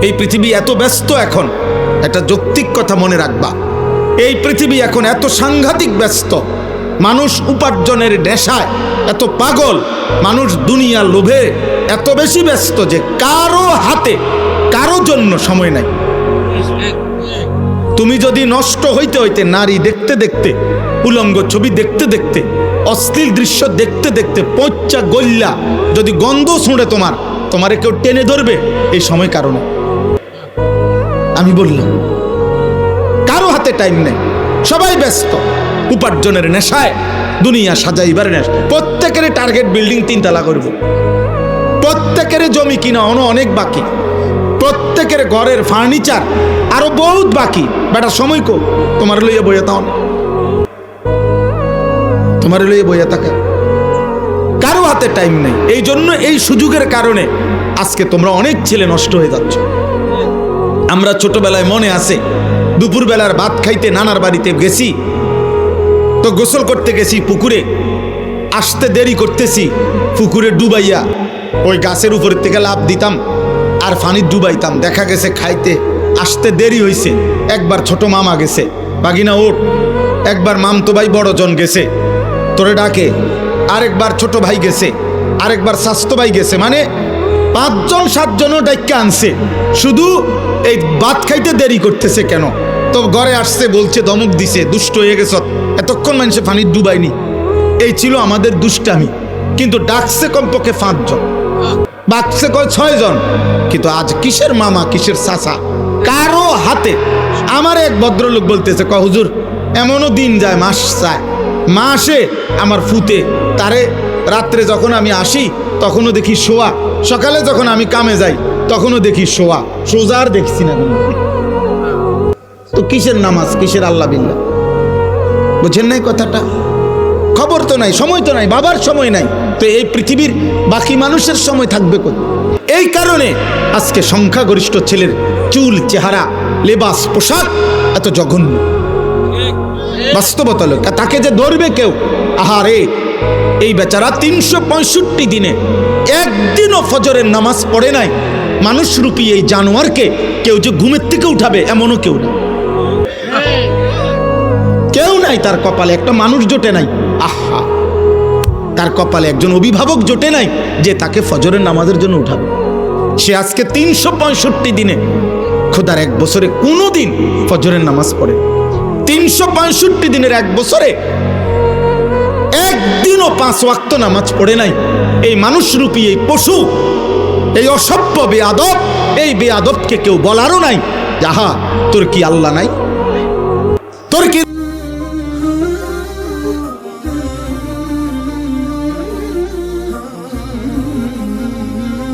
এই পৃথিবী এত ব্যস্ত এখন, একটা যৌক্তিক কথা মনে রাখবা, এই পৃথিবী এখন এত সাংঘাতিক ব্যস্ত, মানুষ উপার্জনের নেশায় এত পাগল, মানুষ দুনিয়ার লোভে এত বেশি ব্যস্ত যে কারো হাতে কারো জন্য সময় নাই। তুমি যদি নষ্ট হইতে হইতে, নারী দেখতে দেখতে, উলঙ্গ ছবি দেখতে দেখতে, অশ্লীল দৃশ্য দেখতে দেখতে পচ্চা গল্লা যদি গন্ধ শুঁড়ে তোমারে কেউ টেনে ধরবে, এই সময় কারণে আমি বললাম কারো হাতে টাইম নেই, সবাই ব্যস্ত উপার্জনের নেশায়, দুনিয়া সাজাইবার নেশা। প্রত্যেকের টার্গেট বিল্ডিং 3 তলা করব, প্রত্যেকের জমি কিনা অনেক বাকি, প্রত্যেকের ঘরের ফার্নিচার আরো বহুত বাকি। বেটা সময় কো তোমার লইয়া বইয়া তাও, তোমার লইয়া বইয়া থাকে, কারো হাতে টাইম নেই। এই জন্য এই সুযোগের কারণে আজকে তোমরা অনেক ছেলে নষ্ট হয়ে যাচ্ছ। আমরা ছোটবেলায় মনে আছে, দুপুরবেলার ভাত খাইতে নানার বাড়িতে গেছি, তো গোসল করতে গেছি পুকুরে, আসতে দেরি করতেছি, পুকুরে ডুবাইয়া ওই গাছের উপর থেকে লাফ দিতাম আর পানি ডুবাইতাম। দেখা গেছে খাইতে আসতে দেরি হয়েছে, একবার ছোট মামা গেছে, বাগিনা ওঠ, একবার মামতো ভাই বড়জন গেছে তোরে ডাকে, আরেকবার ছোট ভাই গেছে, আরেকবার স্বাস্থ্য ভাই গেছে, মানে 5 জন 7 জনও ডাইকা আনছে, শুধু এই ভাত খাইতে দেরি করতেছে কেন। তো ঘরে আসছে, বলছে ধমক দিছে, দুষ্ট হয়ে গেছ, এতক্ষণ মানুষে পানি ডুবাইনি। এই ছিল আমাদের দুষ্টামি। কিন্তু ডাকছে কমপক্ষে 5 জন, বাকছে কয় 6 জন। কিন্তু আজ কিসের মামা কিসের চাচা, কারো হাতে। আমার এক ভদ্রলোক বলতেছে, কয় হুজুর এমনও দিন যায়, মাস যায়, মাসে আমার ফুতে তারে রাত্রে যখন আমি আসি তখনও দেখি শোয়া, সকালে যখন আমি কামে যাই তখনও দেখি শোয়া, সোজার দেখছি না। তো কিসের নামাজ, কিসের আল্লাহ বিল্লাহ, বুঝেন নাই কথাটা? খবর তো নাই, সময় তো নাই, বাবার সময় নাই, তো এই পৃথিবীর বাকি মানুষের সময় থাকবে কই? এই কারণে আজকে সংখ্যাগরিষ্ঠ ছেলের চুল, চেহারা, লেবাস, পোশাক এত জঘন্য। বাস্তবতা লোক, তাকে যে ধরবে কেউ, আহারে এই বেচারা 365 দিনে একদিনও ফজরের নামাজ পড়ে নাই, মানুষরূপী এই জানোয়ারকে কেউ যে ঘুমের থেকে উঠাবে এমনও কেউ না, কেউ নাই। তার কপালে একটা মানুষ জোটে নাই, আহা, তার কপালে একজন অভিভাবক জোটে নাই যে তাকে ফজরের নামাজের জন্য উঠাবে। সে আজকে 365 দিনে, খোদার 1 বছরে কোনো দিন ফজরের নামাজ পড়ে, 365 দিনের 1 বছরে একদিনও 5 ওয়াক্ত নামাজ পড়ে নাই। এই মানুষরূপী এই পশু, এই অসভ্য বেয়াদব, এই বেয়াদবকে কেউ বলারও নাই, যাহা তোর কি আল্লাহ নাই, তোর কি